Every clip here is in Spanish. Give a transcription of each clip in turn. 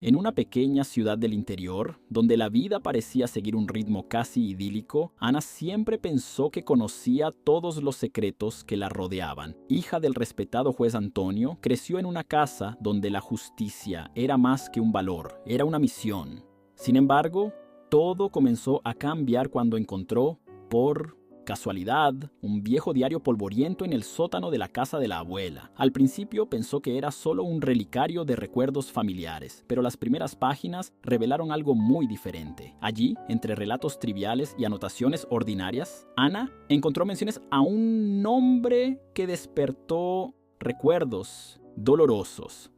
En una pequeña ciudad del interior, donde la vida parecía seguir un ritmo casi idílico, Ana siempre pensó que conocía todos los secretos que la rodeaban. Hija del respetado juez Antonio, creció en una casa donde la justicia era más que un valor, era una misión. Sin embargo, todo comenzó a cambiar cuando encontró, por casualidad, un viejo diario polvoriento en el sótano de la casa de la abuela. Al principio pensó que era solo un relicario de recuerdos familiares, pero las primeras páginas revelaron algo muy diferente. Allí, entre relatos triviales y anotaciones ordinarias, Ana encontró menciones a un nombre que despertó recuerdos dolorosos.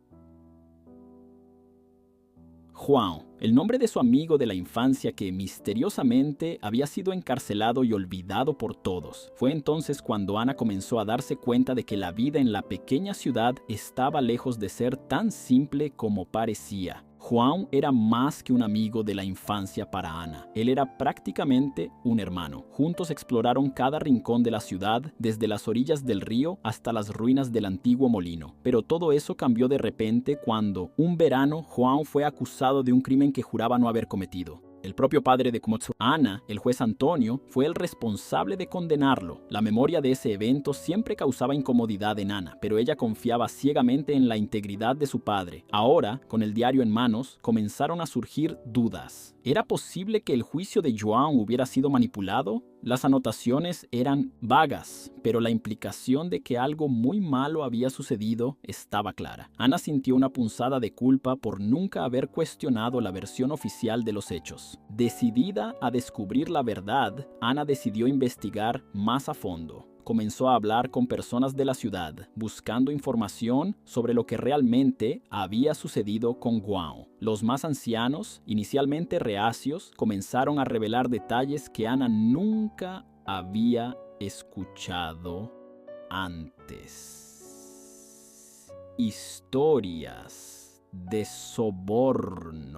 Juan, el nombre de su amigo de la infancia que misteriosamente había sido encarcelado y olvidado por todos. Fue entonces cuando Ana comenzó a darse cuenta de que la vida en la pequeña ciudad estaba lejos de ser tan simple como parecía. Juan era más que un amigo de la infancia para Ana. Él era prácticamente un hermano. Juntos exploraron cada rincón de la ciudad, desde las orillas del río hasta las ruinas del antiguo molino. Pero todo eso cambió de repente cuando, un verano, Juan fue acusado de un crimen que juraba no haber cometido. El propio padre de Komotsu, Ana, el juez Antonio, fue el responsable de condenarlo. La memoria de ese evento siempre causaba incomodidad en Ana, pero ella confiaba ciegamente en la integridad de su padre. Ahora, con el diario en manos, comenzaron a surgir dudas. ¿Era posible que el juicio de Joan hubiera sido manipulado? Las anotaciones eran vagas, pero la implicación de que algo muy malo había sucedido estaba clara. Ana sintió una punzada de culpa por nunca haber cuestionado la versión oficial de los hechos. Decidida a descubrir la verdad, Ana decidió investigar más a fondo. Comenzó a hablar con personas de la ciudad, buscando información sobre lo que realmente había sucedido con Guao. Los más ancianos, inicialmente reacios, comenzaron a revelar detalles que Ana nunca había escuchado antes. Historias de sobornos.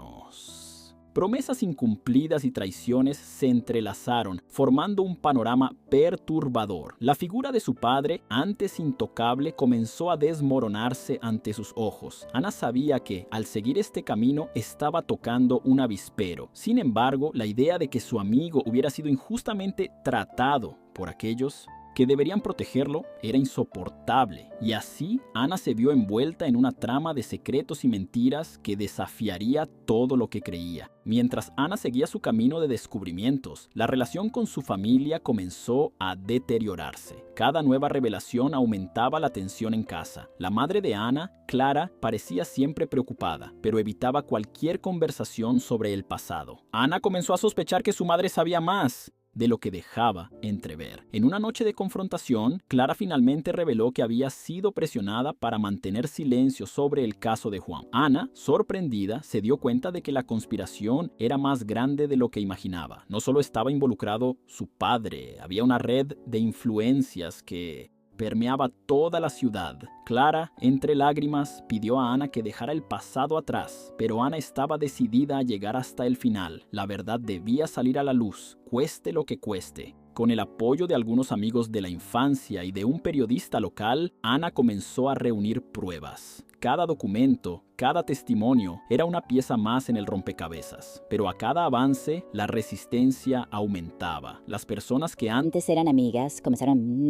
Promesas incumplidas y traiciones se entrelazaron, formando un panorama perturbador. La figura de su padre, antes intocable, comenzó a desmoronarse ante sus ojos. Ana sabía que, al seguir este camino, estaba tocando un avispero. Sin embargo, la idea de que su amigo hubiera sido injustamente tratado por aquellos que deberían protegerlo era insoportable, y así Ana se vio envuelta en una trama de secretos y mentiras que desafiaría todo lo que creía. Mientras Ana seguía su camino de descubrimientos, la relación con su familia comenzó a deteriorarse. Cada nueva revelación aumentaba la tensión en casa. La madre de Ana, Clara, parecía siempre preocupada, pero evitaba cualquier conversación sobre el pasado. Ana comenzó a sospechar que su madre sabía más de lo que dejaba entrever. En una noche de confrontación, Clara finalmente reveló que había sido presionada para mantener silencio sobre el caso de Juan. Ana, sorprendida, se dio cuenta de que la conspiración era más grande de lo que imaginaba. No solo estaba involucrado su padre, había una red de influencias que permeaba toda la ciudad. Clara, entre lágrimas, pidió a Ana que dejara el pasado atrás, pero Ana estaba decidida a llegar hasta el final. La verdad debía salir a la luz, cueste lo que cueste. Con el apoyo de algunos amigos de la infancia y de un periodista local, Ana comenzó a reunir pruebas. Cada documento, cada testimonio era una pieza más en el rompecabezas, pero a cada avance la resistencia aumentaba. Las personas que antes eran amigas comenzaron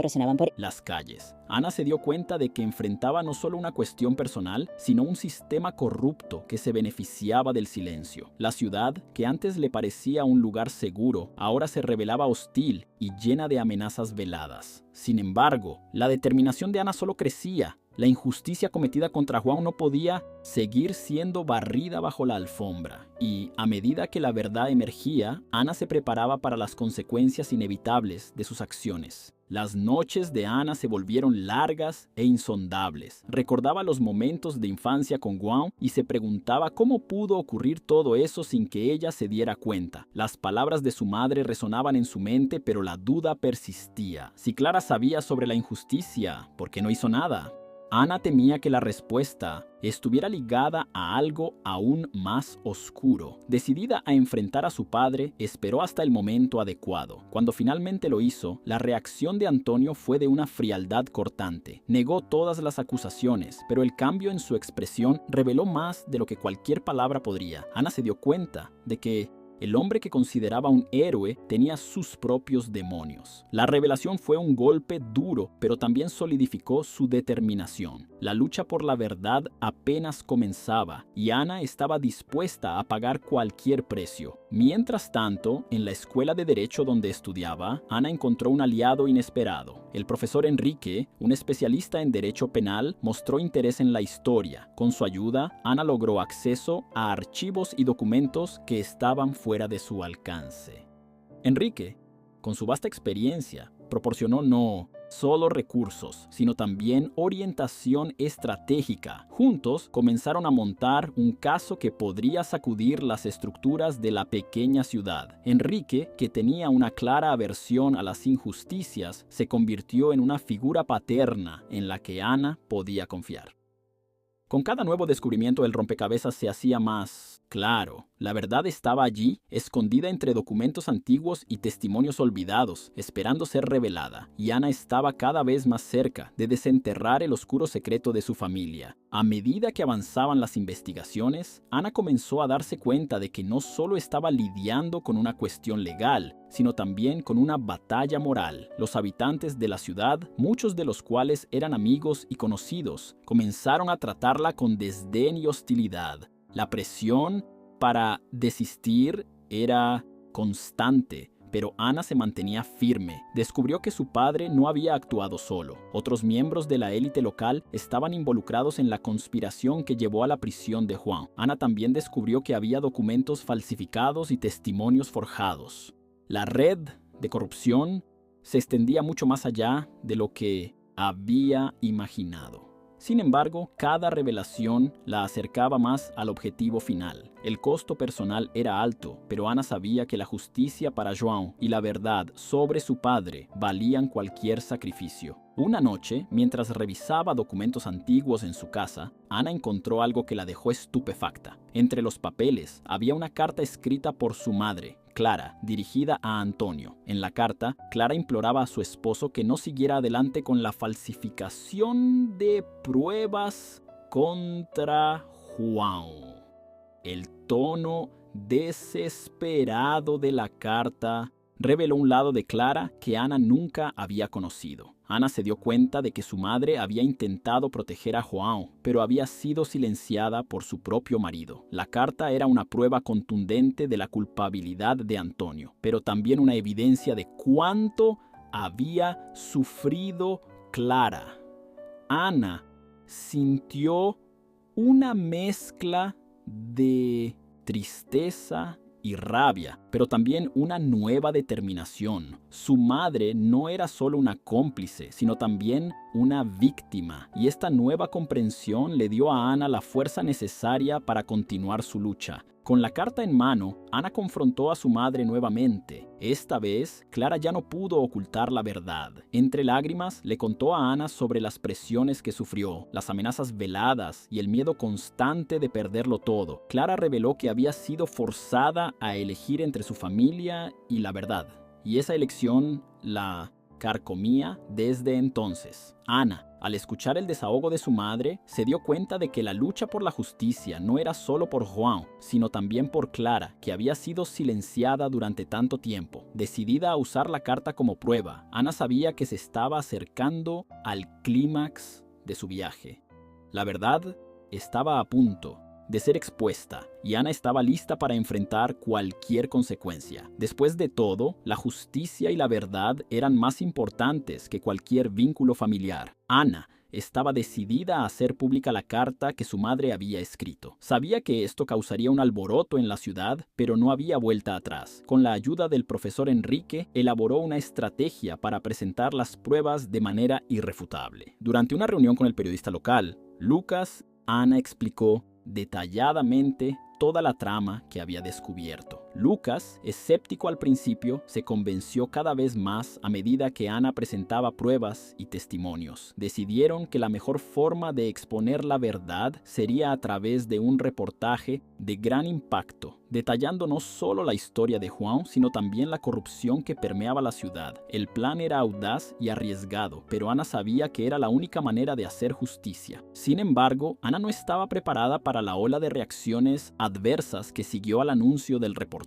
resonaban por las calles. Ana se dio cuenta de que enfrentaba no solo una cuestión personal, sino un sistema corrupto que se beneficiaba del silencio. La ciudad, que antes le parecía un lugar seguro, ahora se revelaba hostil y llena de amenazas veladas. Sin embargo, la determinación de Ana solo crecía. La injusticia cometida contra Juan no podía seguir siendo barrida bajo la alfombra, y a medida que la verdad emergía, Ana se preparaba para las consecuencias inevitables de sus acciones. Las noches de Ana se volvieron largas e insondables. Recordaba los momentos de infancia con Guan y se preguntaba cómo pudo ocurrir todo eso sin que ella se diera cuenta. Las palabras de su madre resonaban en su mente, pero la duda persistía. Si Clara sabía sobre la injusticia, ¿por qué no hizo nada? Ana temía que la respuesta estuviera ligada a algo aún más oscuro. Decidida a enfrentar a su padre, esperó hasta el momento adecuado. Cuando finalmente lo hizo, la reacción de Antonio fue de una frialdad cortante. Negó todas las acusaciones, pero el cambio en su expresión reveló más de lo que cualquier palabra podría. Ana se dio cuenta de que el hombre que consideraba un héroe tenía sus propios demonios. La revelación fue un golpe duro, pero también solidificó su determinación. La lucha por la verdad apenas comenzaba y Ana estaba dispuesta a pagar cualquier precio. Mientras tanto, en la escuela de derecho donde estudiaba, Ana encontró un aliado inesperado. El profesor Enrique, un especialista en derecho penal, mostró interés en la historia. Con su ayuda, Ana logró acceso a archivos y documentos que estaban fuera de su alcance. Enrique, con su vasta experiencia, proporcionó no solo recursos, sino también orientación estratégica. Juntos comenzaron a montar un caso que podría sacudir las estructuras de la pequeña ciudad. Enrique, que tenía una clara aversión a las injusticias, se convirtió en una figura paterna en la que Ana podía confiar. Con cada nuevo descubrimiento el rompecabezas se hacía más claro. La verdad estaba allí, escondida entre documentos antiguos y testimonios olvidados, esperando ser revelada, y Ana estaba cada vez más cerca de desenterrar el oscuro secreto de su familia. A medida que avanzaban las investigaciones, Ana comenzó a darse cuenta de que no solo estaba lidiando con una cuestión legal, sino también con una batalla moral. Los habitantes de la ciudad, muchos de los cuales eran amigos y conocidos, comenzaron a tratarla con desdén y hostilidad. La presión para desistir era constante, pero Ana se mantenía firme. Descubrió que su padre no había actuado solo. Otros miembros de la élite local estaban involucrados en la conspiración que llevó a la prisión de Juan. Ana también descubrió que había documentos falsificados y testimonios forjados. La red de corrupción se extendía mucho más allá de lo que había imaginado. Sin embargo, cada revelación la acercaba más al objetivo final. El costo personal era alto, pero Ana sabía que la justicia para João y la verdad sobre su padre valían cualquier sacrificio. Una noche, mientras revisaba documentos antiguos en su casa, Ana encontró algo que la dejó estupefacta. Entre los papeles había una carta escrita por su madre, Clara, dirigida a Antonio. En la carta, Clara imploraba a su esposo que no siguiera adelante con la falsificación de pruebas contra João. El tono desesperado de la carta reveló un lado de Clara que Ana nunca había conocido. Ana se dio cuenta de que su madre había intentado proteger a João, pero había sido silenciada por su propio marido. La carta era una prueba contundente de la culpabilidad de Antonio, pero también una evidencia de cuánto había sufrido Clara. Ana sintió una mezcla de tristeza y rabia, pero también una nueva determinación. Su madre no era solo una cómplice, sino también una víctima, y esta nueva comprensión le dio a Ana la fuerza necesaria para continuar su lucha. Con la carta en mano, Ana confrontó a su madre nuevamente. Esta vez, Clara ya no pudo ocultar la verdad. Entre lágrimas, le contó a Ana sobre las presiones que sufrió, las amenazas veladas y el miedo constante de perderlo todo. Clara reveló que había sido forzada a elegir entre su familia y la verdad, y esa elección la carcomía desde entonces. Ana, al escuchar el desahogo de su madre, se dio cuenta de que la lucha por la justicia no era solo por João, sino también por Clara, que había sido silenciada durante tanto tiempo. Decidida a usar la carta como prueba, Ana sabía que se estaba acercando al clímax de su viaje. La verdad estaba a punto de ser expuesta, y Ana estaba lista para enfrentar cualquier consecuencia. Después de todo, la justicia y la verdad eran más importantes que cualquier vínculo familiar. Ana estaba decidida a hacer pública la carta que su madre había escrito. Sabía que esto causaría un alboroto en la ciudad, pero no había vuelta atrás. Con la ayuda del profesor Enrique, elaboró una estrategia para presentar las pruebas de manera irrefutable. Durante una reunión con el periodista local, Lucas, Ana explicó detalladamente toda la trama que había descubierto. Lucas, escéptico al principio, se convenció cada vez más a medida que Ana presentaba pruebas y testimonios. Decidieron que la mejor forma de exponer la verdad sería a través de un reportaje de gran impacto, detallando no solo la historia de Juan, sino también la corrupción que permeaba la ciudad. El plan era audaz y arriesgado, pero Ana sabía que era la única manera de hacer justicia. Sin embargo, Ana no estaba preparada para la ola de reacciones adversas que siguió al anuncio del reportaje.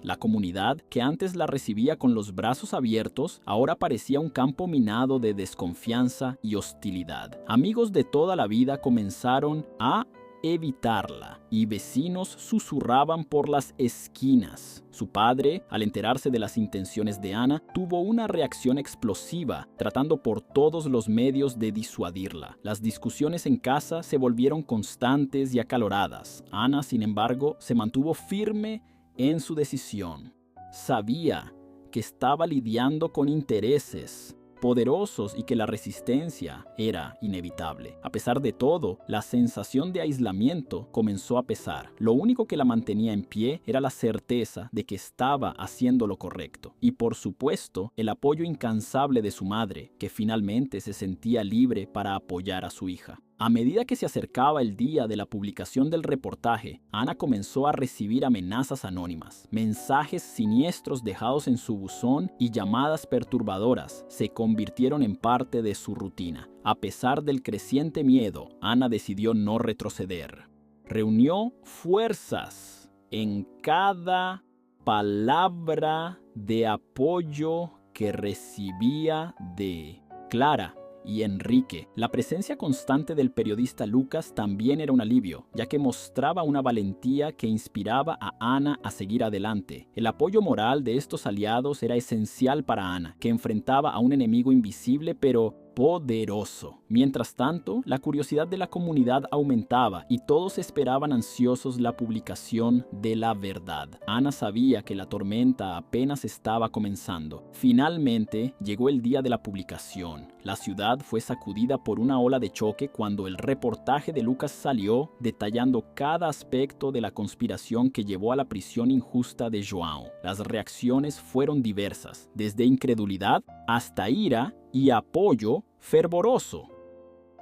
La comunidad, que antes la recibía con los brazos abiertos, ahora parecía un campo minado de desconfianza y hostilidad. Amigos de toda la vida comenzaron a evitarla y vecinos susurraban por las esquinas. Su padre, al enterarse de las intenciones de Ana, tuvo una reacción explosiva, tratando por todos los medios de disuadirla. Las discusiones en casa se volvieron constantes y acaloradas. Ana, sin embargo, se mantuvo firme en su decisión. Sabía que estaba lidiando con intereses poderosos y que la resistencia era inevitable. A pesar de todo, la sensación de aislamiento comenzó a pesar. Lo único que la mantenía en pie era la certeza de que estaba haciendo lo correcto. Y por supuesto, el apoyo incansable de su madre, que finalmente se sentía libre para apoyar a su hija. A medida que se acercaba el día de la publicación del reportaje, Ana comenzó a recibir amenazas anónimas, mensajes siniestros dejados en su buzón y llamadas perturbadoras se convirtieron en parte de su rutina. A pesar del creciente miedo, Ana decidió no retroceder. Reunió fuerzas en cada palabra de apoyo que recibía de Clara y Enrique. La presencia constante del periodista Lucas también era un alivio, ya que mostraba una valentía que inspiraba a Ana a seguir adelante. El apoyo moral de estos aliados era esencial para Ana, que enfrentaba a un enemigo invisible pero poderoso. Mientras tanto, la curiosidad de la comunidad aumentaba y todos esperaban ansiosos la publicación de la verdad. Ana sabía que la tormenta apenas estaba comenzando. Finalmente, llegó el día de la publicación. La ciudad fue sacudida por una ola de choque cuando el reportaje de Lucas salió, detallando cada aspecto de la conspiración que llevó a la prisión injusta de João. Las reacciones fueron diversas, desde incredulidad hasta ira y apoyo fervoroso.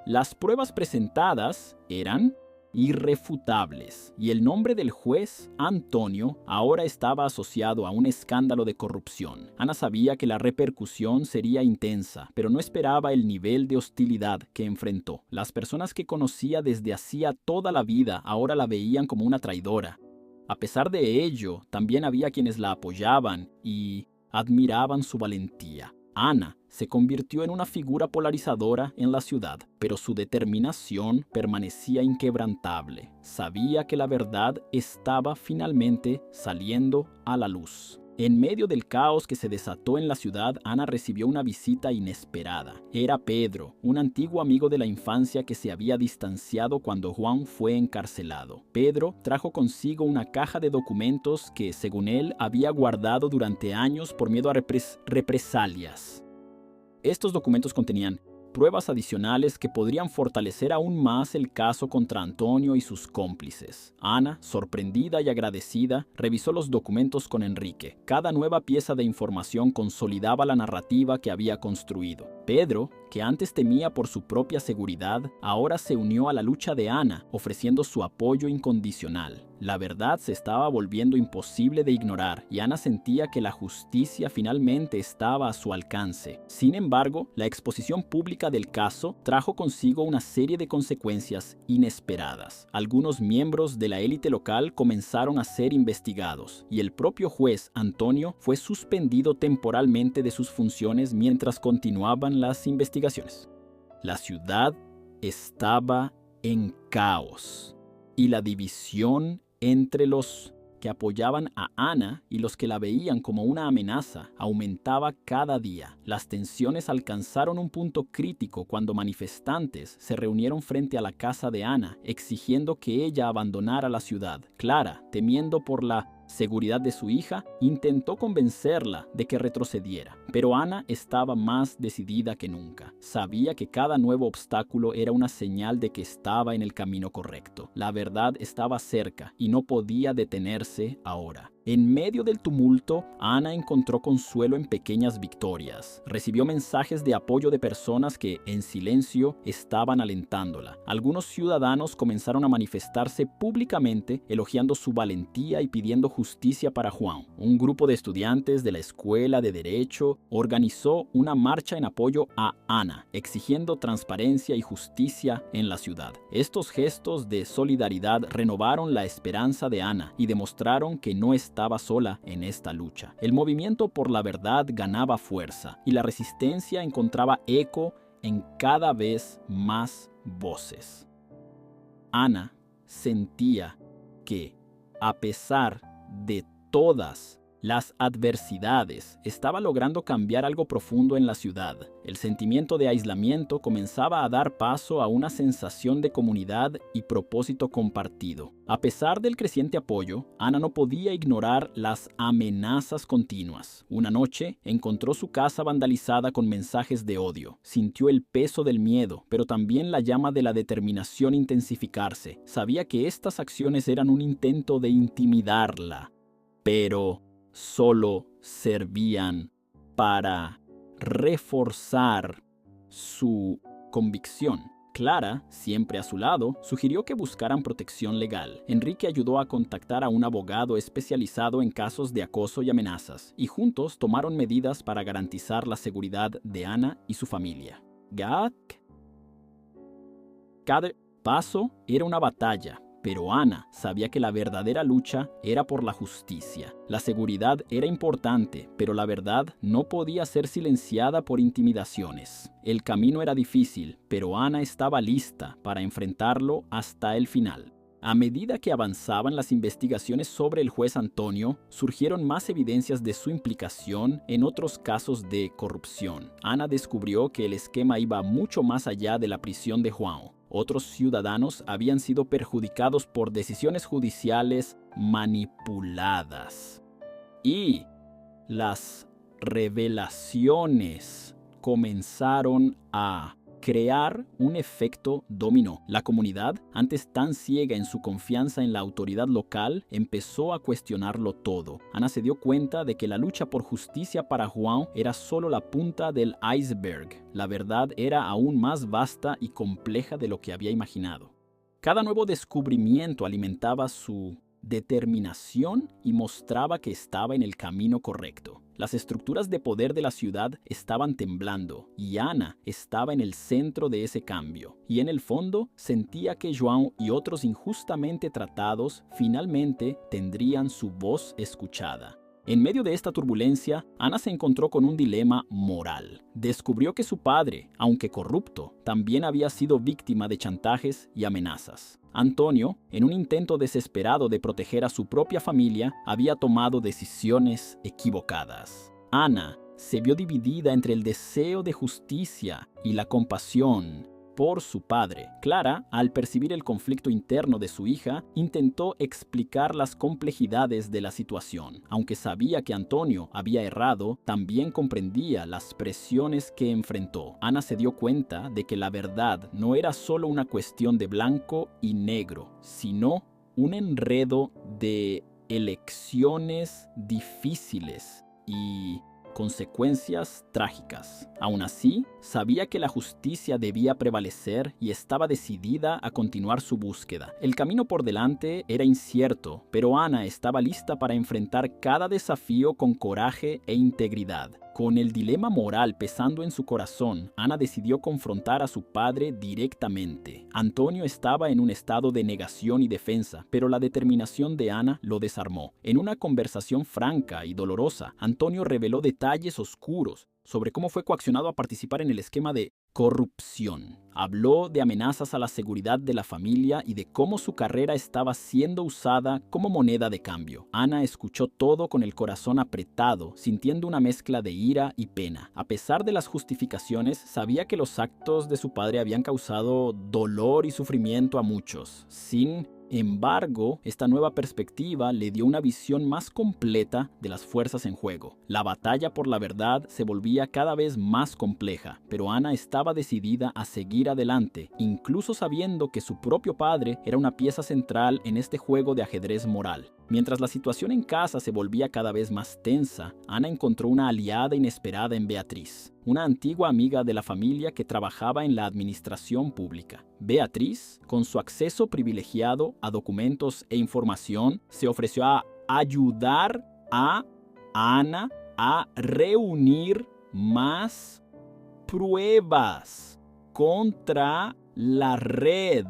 Las pruebas presentadas eran irrefutables y el nombre del juez, Antonio, ahora estaba asociado a un escándalo de corrupción. Ana sabía que la repercusión sería intensa, pero no esperaba el nivel de hostilidad que enfrentó. Las personas que conocía desde hacía toda la vida ahora la veían como una traidora. A pesar de ello, también había quienes la apoyaban y admiraban su valentía. Ana se convirtió en una figura polarizadora en la ciudad, pero su determinación permanecía inquebrantable. Sabía que la verdad estaba finalmente saliendo a la luz. En medio del caos que se desató en la ciudad, Ana recibió una visita inesperada. Era Pedro, un antiguo amigo de la infancia que se había distanciado cuando Juan fue encarcelado. Pedro trajo consigo una caja de documentos que, según él, había guardado durante años por miedo a represalias. Estos documentos contenían pruebas adicionales que podrían fortalecer aún más el caso contra Antonio y sus cómplices. Ana, sorprendida y agradecida, revisó los documentos con Enrique. Cada nueva pieza de información consolidaba la narrativa que había construido. Pedro, que antes temía por su propia seguridad, ahora se unió a la lucha de Ana, ofreciendo su apoyo incondicional. La verdad se estaba volviendo imposible de ignorar y Ana sentía que la justicia finalmente estaba a su alcance. Sin embargo, la exposición pública del caso trajo consigo una serie de consecuencias inesperadas. Algunos miembros de la élite local comenzaron a ser investigados y el propio juez Antonio fue suspendido temporalmente de sus funciones mientras continuaban las investigaciones. La ciudad estaba en caos y la división entre los que apoyaban a Ana y los que la veían como una amenaza aumentaba cada día. Las tensiones alcanzaron un punto crítico cuando manifestantes se reunieron frente a la casa de Ana, exigiendo que ella abandonara la ciudad. Clara, temiendo por la seguridad de su hija, intentó convencerla de que retrocediera, pero Ana estaba más decidida que nunca. Sabía que cada nuevo obstáculo era una señal de que estaba en el camino correcto. La verdad estaba cerca y no podía detenerse ahora. En medio del tumulto, Ana encontró consuelo en pequeñas victorias. Recibió mensajes de apoyo de personas que, en silencio, estaban alentándola. Algunos ciudadanos comenzaron a manifestarse públicamente, elogiando su valentía y pidiendo justicia para Juan. Un grupo de estudiantes de la Escuela de Derecho organizó una marcha en apoyo a Ana, exigiendo transparencia y justicia en la ciudad. Estos gestos de solidaridad renovaron la esperanza de Ana y demostraron que no estaba sola en esta lucha. El movimiento por la verdad ganaba fuerza y la resistencia encontraba eco en cada vez más voces. Ana sentía que, a pesar de todas las adversidades, estaba logrando cambiar algo profundo en la ciudad. El sentimiento de aislamiento comenzaba a dar paso a una sensación de comunidad y propósito compartido. A pesar del creciente apoyo, Ana no podía ignorar las amenazas continuas. Una noche encontró su casa vandalizada con mensajes de odio. Sintió el peso del miedo, pero también la llama de la determinación intensificarse. Sabía que estas acciones eran un intento de intimidarla, pero solo servían para reforzar su convicción. Clara, siempre a su lado, sugirió que buscaran protección legal. Enrique ayudó a contactar a un abogado especializado en casos de acoso y amenazas, y juntos tomaron medidas para garantizar la seguridad de Ana y su familia. Cada paso era una batalla, pero Ana sabía que la verdadera lucha era por la justicia. La seguridad era importante, pero la verdad no podía ser silenciada por intimidaciones. El camino era difícil, pero Ana estaba lista para enfrentarlo hasta el final. A medida que avanzaban las investigaciones sobre el juez Antonio, surgieron más evidencias de su implicación en otros casos de corrupción. Ana descubrió que el esquema iba mucho más allá de la prisión de Juan. Otros ciudadanos habían sido perjudicados por decisiones judiciales manipuladas. Y las revelaciones comenzaron a crear un efecto dominó. La comunidad, antes tan ciega en su confianza en la autoridad local, empezó a cuestionarlo todo. Ana se dio cuenta de que la lucha por justicia para Juan era solo la punta del iceberg. La verdad era aún más vasta y compleja de lo que había imaginado. Cada nuevo descubrimiento alimentaba su determinación y mostraba que estaba en el camino correcto. Las estructuras de poder de la ciudad estaban temblando y Ana estaba en el centro de ese cambio. Y en el fondo sentía que João y otros injustamente tratados finalmente tendrían su voz escuchada. En medio de esta turbulencia, Ana se encontró con un dilema moral. Descubrió que su padre, aunque corrupto, también había sido víctima de chantajes y amenazas. Antonio, en un intento desesperado de proteger a su propia familia, había tomado decisiones equivocadas. Ana se vio dividida entre el deseo de justicia y la compasión por su padre. Clara, al percibir el conflicto interno de su hija, intentó explicar las complejidades de la situación. Aunque sabía que Antonio había errado, también comprendía las presiones que enfrentó. Ana se dio cuenta de que la verdad no era solo una cuestión de blanco y negro, sino un enredo de elecciones difíciles y consecuencias trágicas. Aún así, sabía que la justicia debía prevalecer y estaba decidida a continuar su búsqueda. El camino por delante era incierto, pero Ana estaba lista para enfrentar cada desafío con coraje e integridad. Con el dilema moral pesando en su corazón, Ana decidió confrontar a su padre directamente. Antonio estaba en un estado de negación y defensa, pero la determinación de Ana lo desarmó. En una conversación franca y dolorosa, Antonio reveló detalles oscuros sobre cómo fue coaccionado a participar en el esquema de corrupción. Habló de amenazas a la seguridad de la familia y de cómo su carrera estaba siendo usada como moneda de cambio. Ana escuchó todo con el corazón apretado, sintiendo una mezcla de ira y pena. A pesar de las justificaciones, sabía que los actos de su padre habían causado dolor y sufrimiento a muchos. Sin embargo, esta nueva perspectiva le dio una visión más completa de las fuerzas en juego. La batalla por la verdad se volvía cada vez más compleja, pero Ana estaba decidida a seguir adelante, incluso sabiendo que su propio padre era una pieza central en este juego de ajedrez moral. Mientras la situación en casa se volvía cada vez más tensa, Ana encontró una aliada inesperada en Beatriz, una antigua amiga de la familia que trabajaba en la administración pública. Beatriz, con su acceso privilegiado a documentos e información, se ofreció a ayudar a Ana a reunir más pruebas contra la red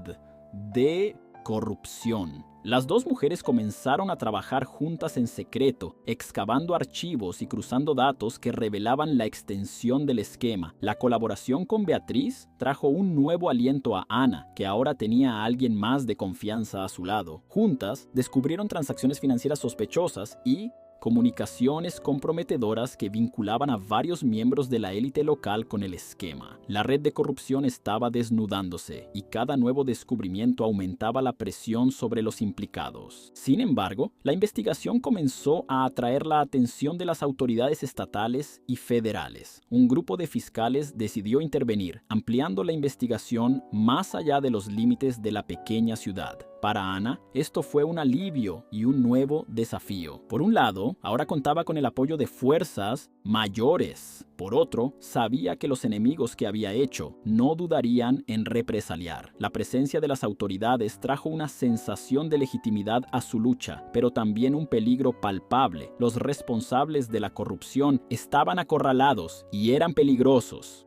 de corrupción. Las dos mujeres comenzaron a trabajar juntas en secreto, excavando archivos y cruzando datos que revelaban la extensión del esquema. La colaboración con Beatriz trajo un nuevo aliento a Ana, que ahora tenía a alguien más de confianza a su lado. Juntas, descubrieron transacciones financieras sospechosas y comunicaciones comprometedoras que vinculaban a varios miembros de la élite local con el esquema. La red de corrupción estaba desnudándose y cada nuevo descubrimiento aumentaba la presión sobre los implicados. Sin embargo, la investigación comenzó a atraer la atención de las autoridades estatales y federales. Un grupo de fiscales decidió intervenir, ampliando la investigación más allá de los límites de la pequeña ciudad. Para Ana, esto fue un alivio y un nuevo desafío. Por un lado, ahora contaba con el apoyo de fuerzas mayores. Por otro, sabía que los enemigos que había hecho no dudarían en represaliar. La presencia de las autoridades trajo una sensación de legitimidad a su lucha, pero también un peligro palpable. Los responsables de la corrupción estaban acorralados y eran peligrosos.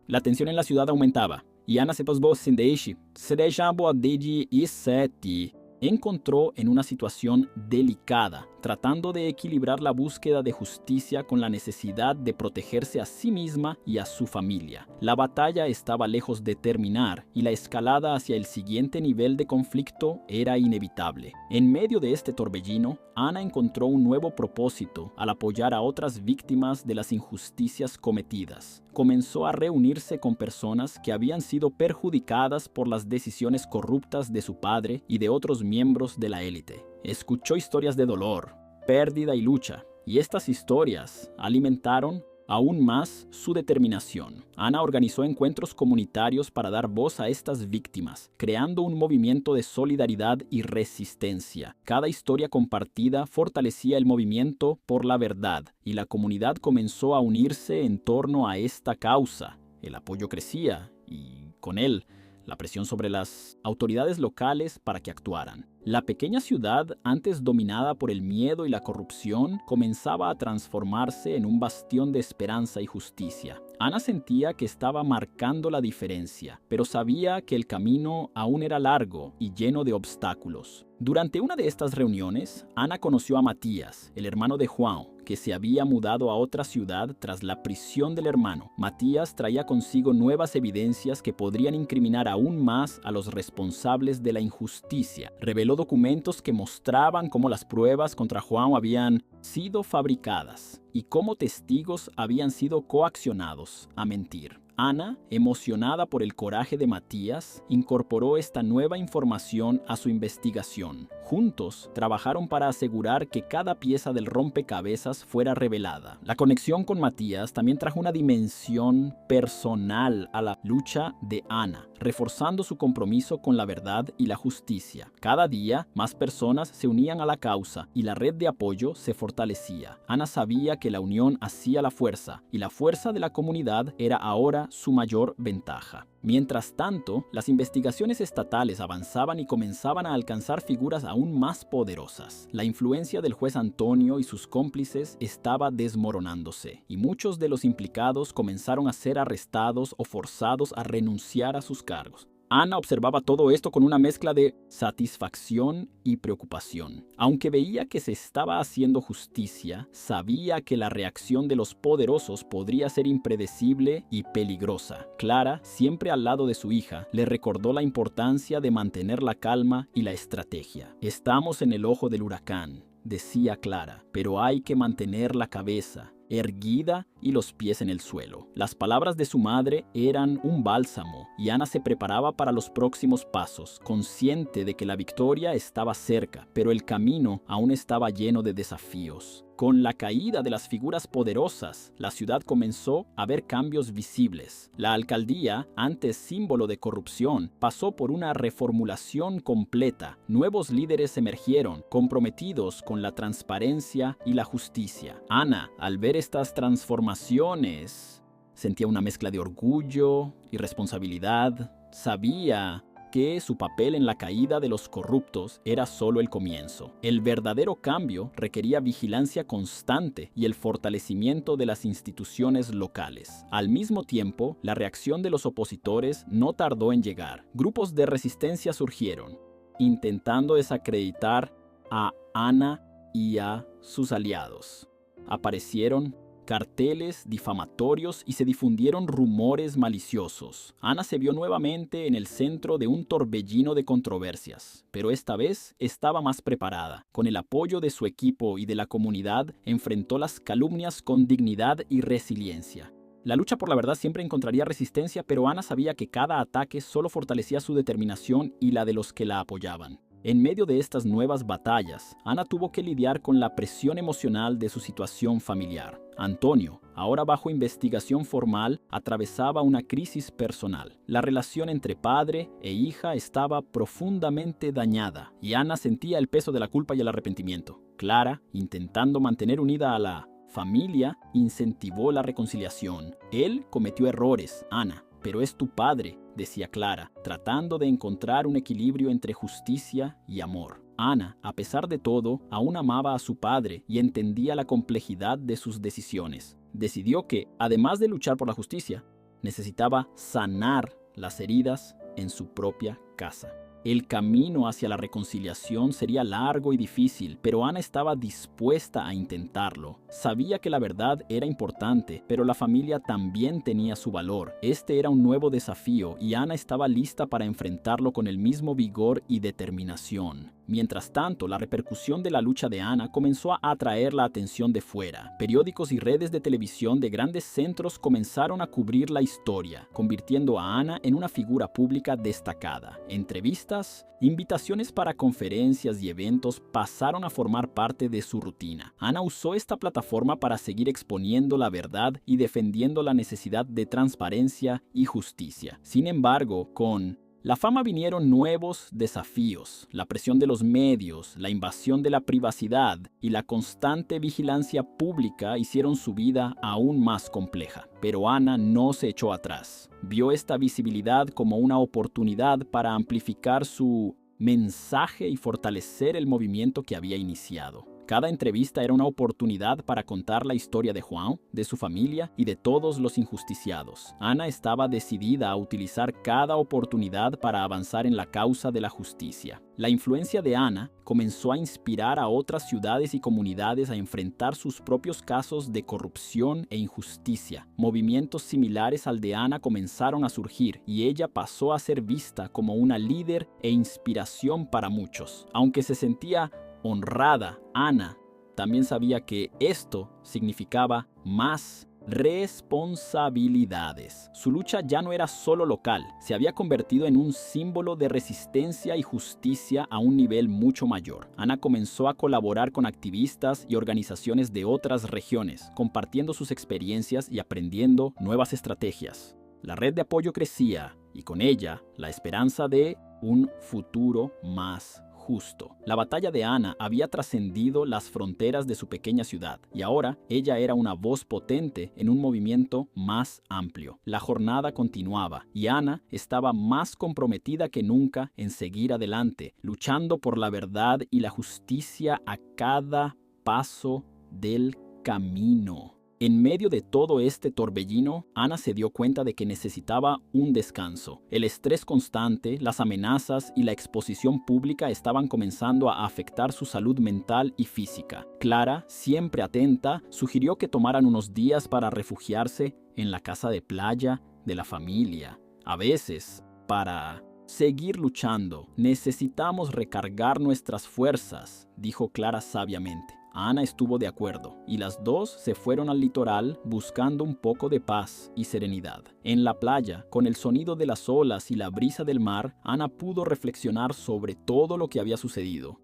La tensión en la ciudad aumentaba. Y Ana se posbou sin deixe, Serejabo Adedi y Seti encontró en una situación delicada, tratando de equilibrar la búsqueda de justicia con la necesidad de protegerse a sí misma y a su familia. La batalla estaba lejos de terminar y la escalada hacia el siguiente nivel de conflicto era inevitable. En medio de este torbellino, Ana encontró un nuevo propósito al apoyar a otras víctimas de las injusticias cometidas. Comenzó a reunirse con personas que habían sido perjudicadas por las decisiones corruptas de su padre y de otros miembros de la élite. Escuchó historias de dolor, pérdida y lucha, y estas historias alimentaron aún más su determinación. Ana organizó encuentros comunitarios para dar voz a estas víctimas, creando un movimiento de solidaridad y resistencia. Cada historia compartida fortalecía el movimiento por la verdad, y la comunidad comenzó a unirse en torno a esta causa. El apoyo crecía, y con él, la presión sobre las autoridades locales para que actuaran. La pequeña ciudad, antes dominada por el miedo y la corrupción, comenzaba a transformarse en un bastión de esperanza y justicia. Ana sentía que estaba marcando la diferencia, pero sabía que el camino aún era largo y lleno de obstáculos. Durante una de estas reuniones, Ana conoció a Matías, el hermano de Juan, que se había mudado a otra ciudad tras la prisión del hermano. Matías traía consigo nuevas evidencias que podrían incriminar aún más a los responsables de la injusticia. Reveló documentos que mostraban cómo las pruebas contra Juan habían sido fabricadas y cómo testigos habían sido coaccionados a mentir. Ana, emocionada por el coraje de Matías, incorporó esta nueva información a su investigación. Juntos, trabajaron para asegurar que cada pieza del rompecabezas fuera revelada. La conexión con Matías también trajo una dimensión personal a la lucha de Ana, reforzando su compromiso con la verdad y la justicia. Cada día, más personas se unían a la causa y la red de apoyo se fortalecía. Ana sabía que la unión hacía la fuerza, y la fuerza de la comunidad era ahora su mayor ventaja. Mientras tanto, las investigaciones estatales avanzaban y comenzaban a alcanzar figuras aún más poderosas. La influencia del juez Antonio y sus cómplices estaba desmoronándose, y muchos de los implicados comenzaron a ser arrestados o forzados a renunciar a sus cargos. Ana observaba todo esto con una mezcla de satisfacción y preocupación. Aunque veía que se estaba haciendo justicia, sabía que la reacción de los poderosos podría ser impredecible y peligrosa. Clara, siempre al lado de su hija, le recordó la importancia de mantener la calma y la estrategia. Estamos en el ojo del huracán, decía Clara, pero hay que mantener la cabeza erguida y los pies en el suelo. Las palabras de su madre eran un bálsamo y Ana se preparaba para los próximos pasos, consciente de que la victoria estaba cerca, pero el camino aún estaba lleno de desafíos. Con la caída de las figuras poderosas, la ciudad comenzó a ver cambios visibles. La alcaldía, antes símbolo de corrupción, pasó por una reformulación completa. Nuevos líderes emergieron, comprometidos con la transparencia y la justicia. Ana, al ver estas transformaciones, sentía una mezcla de orgullo y responsabilidad. Sabía que su papel en la caída de los corruptos era solo el comienzo. El verdadero cambio requería vigilancia constante y el fortalecimiento de las instituciones locales. Al mismo tiempo, la reacción de los opositores no tardó en llegar. Grupos de resistencia surgieron, intentando desacreditar a Ana y a sus aliados. Aparecieron carteles difamatorios y se difundieron rumores maliciosos. Ana se vio nuevamente en el centro de un torbellino de controversias, pero esta vez estaba más preparada. Con el apoyo de su equipo y de la comunidad, enfrentó las calumnias con dignidad y resiliencia. La lucha por la verdad siempre encontraría resistencia, pero Ana sabía que cada ataque solo fortalecía su determinación y la de los que la apoyaban. En medio de estas nuevas batallas, Ana tuvo que lidiar con la presión emocional de su situación familiar. Antonio, ahora bajo investigación formal, atravesaba una crisis personal. La relación entre padre e hija estaba profundamente dañada y Ana sentía el peso de la culpa y el arrepentimiento. Clara, intentando mantener unida a la familia, incentivó la reconciliación. Él cometió errores, Ana, pero es tu padre, decía Clara, tratando de encontrar un equilibrio entre justicia y amor. Ana, a pesar de todo, aún amaba a su padre y entendía la complejidad de sus decisiones. Decidió que, además de luchar por la justicia, necesitaba sanar las heridas en su propia casa. El camino hacia la reconciliación sería largo y difícil, pero Ana estaba dispuesta a intentarlo. Sabía que la verdad era importante, pero la familia también tenía su valor. Este era un nuevo desafío y Ana estaba lista para enfrentarlo con el mismo vigor y determinación. Mientras tanto, la repercusión de la lucha de Ana comenzó a atraer la atención de fuera. Periódicos y redes de televisión de grandes centros comenzaron a cubrir la historia, convirtiendo a Ana en una figura pública destacada. Entrevistas, invitaciones para conferencias y eventos pasaron a formar parte de su rutina. Ana usó esta plataforma para seguir exponiendo la verdad y defendiendo la necesidad de transparencia y justicia. Sin embargo, con la fama vinieron nuevos desafíos. La presión de los medios, la invasión de la privacidad y la constante vigilancia pública hicieron su vida aún más compleja. Pero Ana no se echó atrás. Vio esta visibilidad como una oportunidad para amplificar su mensaje y fortalecer el movimiento que había iniciado. Cada entrevista era una oportunidad para contar la historia de Juan, de su familia y de todos los injusticiados. Ana estaba decidida a utilizar cada oportunidad para avanzar en la causa de la justicia. La influencia de Ana comenzó a inspirar a otras ciudades y comunidades a enfrentar sus propios casos de corrupción e injusticia. Movimientos similares al de Ana comenzaron a surgir y ella pasó a ser vista como una líder e inspiración para muchos. Aunque se sentía honrada, Ana también sabía que esto significaba más responsabilidades. Su lucha ya no era solo local, se había convertido en un símbolo de resistencia y justicia a un nivel mucho mayor. Ana comenzó a colaborar con activistas y organizaciones de otras regiones, compartiendo sus experiencias y aprendiendo nuevas estrategias. La red de apoyo crecía y con ella la esperanza de un futuro más justo. La batalla de Ana había trascendido las fronteras de su pequeña ciudad y ahora ella era una voz potente en un movimiento más amplio. La jornada continuaba y Ana estaba más comprometida que nunca en seguir adelante, luchando por la verdad y la justicia a cada paso del camino. En medio de todo este torbellino, Ana se dio cuenta de que necesitaba un descanso. El estrés constante, las amenazas y la exposición pública estaban comenzando a afectar su salud mental y física. Clara, siempre atenta, sugirió que tomaran unos días para refugiarse en la casa de playa de la familia. A veces, para seguir luchando, necesitamos recargar nuestras fuerzas, dijo Clara sabiamente. Ana estuvo de acuerdo, y las dos se fueron al litoral buscando un poco de paz y serenidad. En la playa, con el sonido de las olas y la brisa del mar, Ana pudo reflexionar sobre todo lo que había sucedido.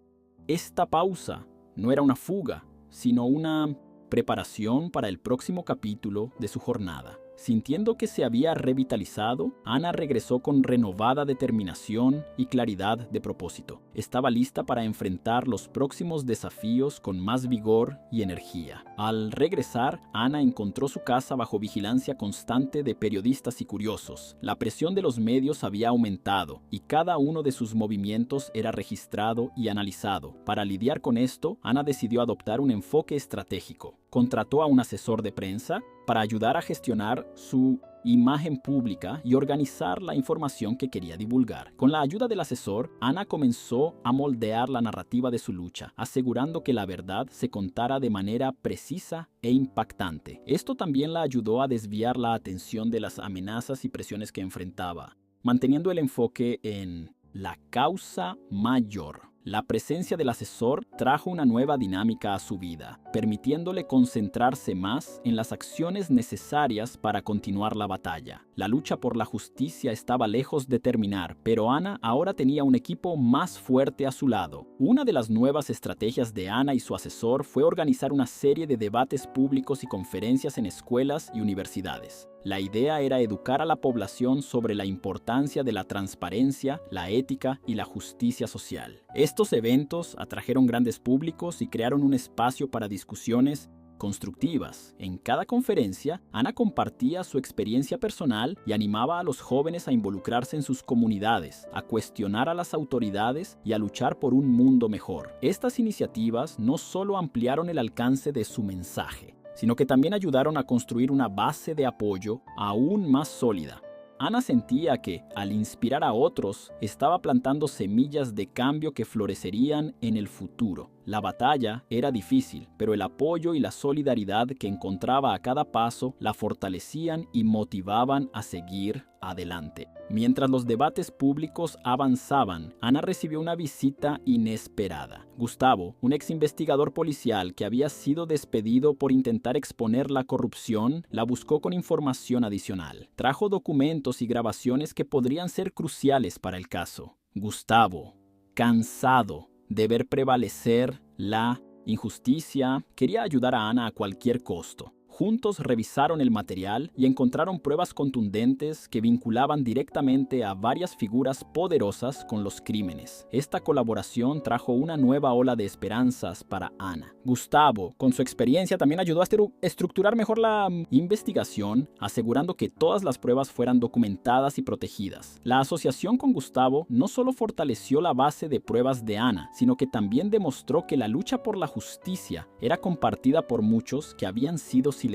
Esta pausa no era una fuga, sino una preparación para el próximo capítulo de su jornada. Sintiendo que se había revitalizado, Ana regresó con renovada determinación y claridad de propósito. Estaba lista para enfrentar los próximos desafíos con más vigor y energía. Al regresar, Ana encontró su casa bajo vigilancia constante de periodistas y curiosos. La presión de los medios había aumentado y cada uno de sus movimientos era registrado y analizado. Para lidiar con esto, Ana decidió adoptar un enfoque estratégico. Contrató a un asesor de prensa para ayudar a gestionar su imagen pública y organizar la información que quería divulgar. Con la ayuda del asesor, Ana comenzó a moldear la narrativa de su lucha, asegurando que la verdad se contara de manera precisa e impactante. Esto también la ayudó a desviar la atención de las amenazas y presiones que enfrentaba, manteniendo el enfoque en la causa mayor. La presencia del asesor trajo una nueva dinámica a su vida, permitiéndole concentrarse más en las acciones necesarias para continuar la batalla. La lucha por la justicia estaba lejos de terminar, pero Ana ahora tenía un equipo más fuerte a su lado. Una de las nuevas estrategias de Ana y su asesor fue organizar una serie de debates públicos y conferencias en escuelas y universidades. La idea era educar a la población sobre la importancia de la transparencia, la ética y la justicia social. Estos eventos atrajeron grandes públicos y crearon un espacio para discusiones constructivas. En cada conferencia, Ana compartía su experiencia personal y animaba a los jóvenes a involucrarse en sus comunidades, a cuestionar a las autoridades y a luchar por un mundo mejor. Estas iniciativas no solo ampliaron el alcance de su mensaje, sino que también ayudaron a construir una base de apoyo aún más sólida. Ana sentía que, al inspirar a otros, estaba plantando semillas de cambio que florecerían en el futuro. La batalla era difícil, pero el apoyo y la solidaridad que encontraba a cada paso la fortalecían y motivaban a seguir adelante. Mientras los debates públicos avanzaban, Ana recibió una visita inesperada. Gustavo, un ex investigador policial que había sido despedido por intentar exponer la corrupción, la buscó con información adicional. Trajo documentos y grabaciones que podrían ser cruciales para el caso. Gustavo, cansado de ver prevalecer la injusticia, quería ayudar a Ana a cualquier costo. Juntos revisaron el material y encontraron pruebas contundentes que vinculaban directamente a varias figuras poderosas con los crímenes. Esta colaboración trajo una nueva ola de esperanzas para Ana. Gustavo, con su experiencia, también ayudó a estructurar mejor la investigación, asegurando que todas las pruebas fueran documentadas y protegidas. La asociación con Gustavo no solo fortaleció la base de pruebas de Ana, sino que también demostró que la lucha por la justicia era compartida por muchos que habían sido silenciados.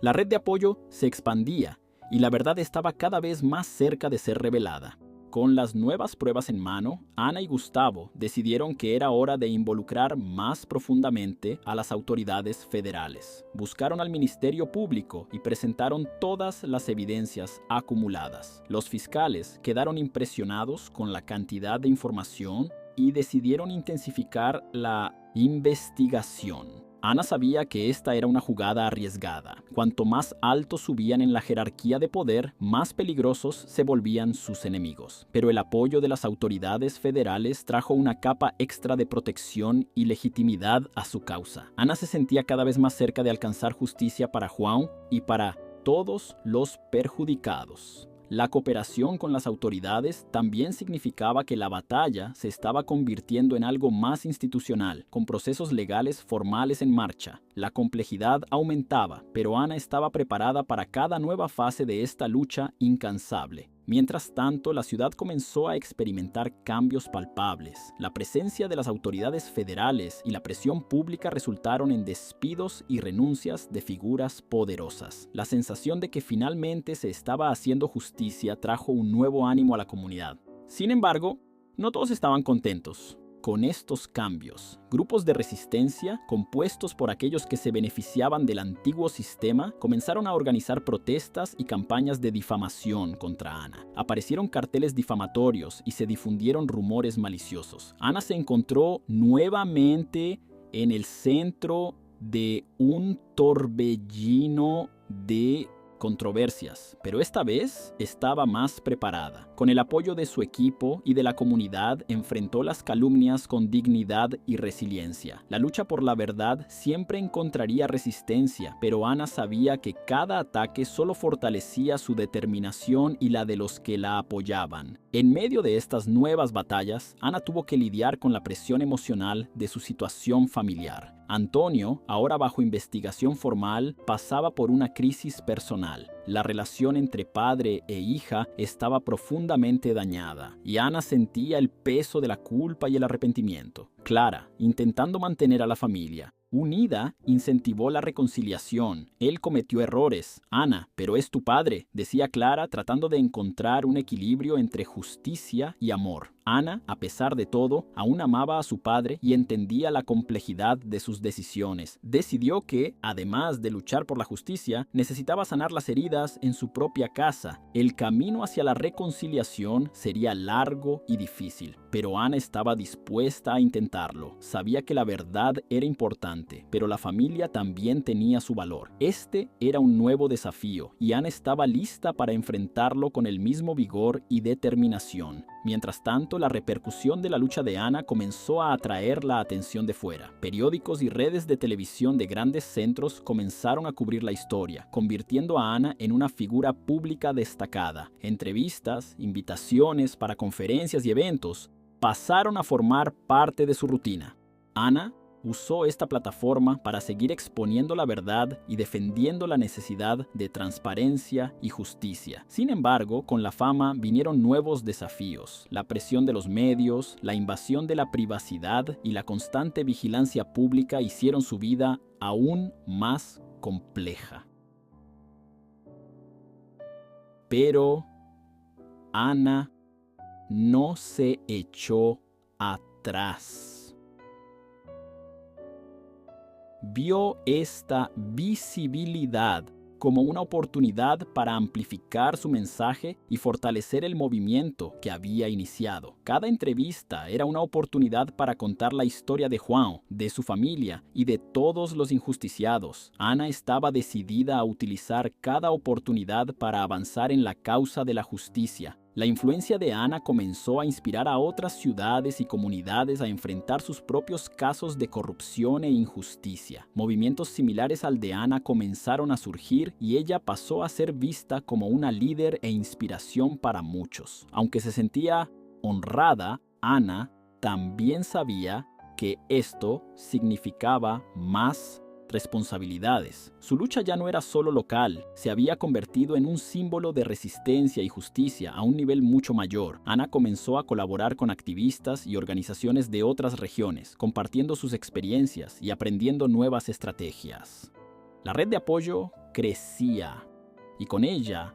La red de apoyo se expandía y la verdad estaba cada vez más cerca de ser revelada. Con las nuevas pruebas en mano, Ana y Gustavo decidieron que era hora de involucrar más profundamente a las autoridades federales. Buscaron al Ministerio Público y presentaron todas las evidencias acumuladas. Los fiscales quedaron impresionados con la cantidad de información y decidieron intensificar la investigación. Ana sabía que esta era una jugada arriesgada. Cuanto más alto subían en la jerarquía de poder, más peligrosos se volvían sus enemigos. Pero el apoyo de las autoridades federales trajo una capa extra de protección y legitimidad a su causa. Ana se sentía cada vez más cerca de alcanzar justicia para Juan y para todos los perjudicados. La cooperación con las autoridades también significaba que la batalla se estaba convirtiendo en algo más institucional, con procesos legales formales en marcha. La complejidad aumentaba, pero Ana estaba preparada para cada nueva fase de esta lucha incansable. Mientras tanto, la ciudad comenzó a experimentar cambios palpables. La presencia de las autoridades federales y la presión pública resultaron en despidos y renuncias de figuras poderosas. La sensación de que finalmente se estaba haciendo justicia trajo un nuevo ánimo a la comunidad. Sin embargo, no todos estaban contentos con estos cambios. Grupos de resistencia, compuestos por aquellos que se beneficiaban del antiguo sistema, comenzaron a organizar protestas y campañas de difamación contra Ana. Aparecieron carteles difamatorios y se difundieron rumores maliciosos. Ana se encontró nuevamente en el centro de un torbellino de controversias, pero esta vez estaba más preparada. Con el apoyo de su equipo y de la comunidad, enfrentó las calumnias con dignidad y resiliencia. La lucha por la verdad siempre encontraría resistencia, pero Ana sabía que cada ataque solo fortalecía su determinación y la de los que la apoyaban. En medio de estas nuevas batallas, Ana tuvo que lidiar con la presión emocional de su situación familiar. Antonio, ahora bajo investigación formal, pasaba por una crisis personal. La relación entre padre e hija estaba profundamente dañada, y Ana sentía el peso de la culpa y el arrepentimiento. Clara, intentando mantener a la familia unida, incentivó la reconciliación. Él cometió errores. Ana, pero es tu padre, decía Clara, tratando de encontrar un equilibrio entre justicia y amor. Ana, a pesar de todo, aún amaba a su padre y entendía la complejidad de sus decisiones. Decidió que, además de luchar por la justicia, necesitaba sanar las heridas en su propia casa. El camino hacia la reconciliación sería largo y difícil, pero Ana estaba dispuesta a intentarlo. Sabía que la verdad era importante, pero la familia también tenía su valor. Este era un nuevo desafío, y Ana estaba lista para enfrentarlo con el mismo vigor y determinación. Mientras tanto, la repercusión de la lucha de Ana comenzó a atraer la atención de fuera. Periódicos y redes de televisión de grandes centros comenzaron a cubrir la historia, convirtiendo a Ana en una figura pública destacada. Entrevistas, invitaciones para conferencias y eventos pasaron a formar parte de su rutina. Ana usó esta plataforma para seguir exponiendo la verdad y defendiendo la necesidad de transparencia y justicia. Sin embargo, con la fama vinieron nuevos desafíos. La presión de los medios, la invasión de la privacidad y la constante vigilancia pública hicieron su vida aún más compleja. Pero Ana no se echó atrás. Vio esta visibilidad como una oportunidad para amplificar su mensaje y fortalecer el movimiento que había iniciado. Cada entrevista era una oportunidad para contar la historia de Juan, de su familia y de todos los injusticiados. Ana estaba decidida a utilizar cada oportunidad para avanzar en la causa de la justicia. La influencia de Ana comenzó a inspirar a otras ciudades y comunidades a enfrentar sus propios casos de corrupción e injusticia. Movimientos similares al de Ana comenzaron a surgir y ella pasó a ser vista como una líder e inspiración para muchos. Aunque se sentía honrada, Ana también sabía que esto significaba más responsabilidades. Su lucha ya no era solo local, se había convertido en un símbolo de resistencia y justicia a un nivel mucho mayor. Ana comenzó a colaborar con activistas y organizaciones de otras regiones, compartiendo sus experiencias y aprendiendo nuevas estrategias. La red de apoyo crecía y con ella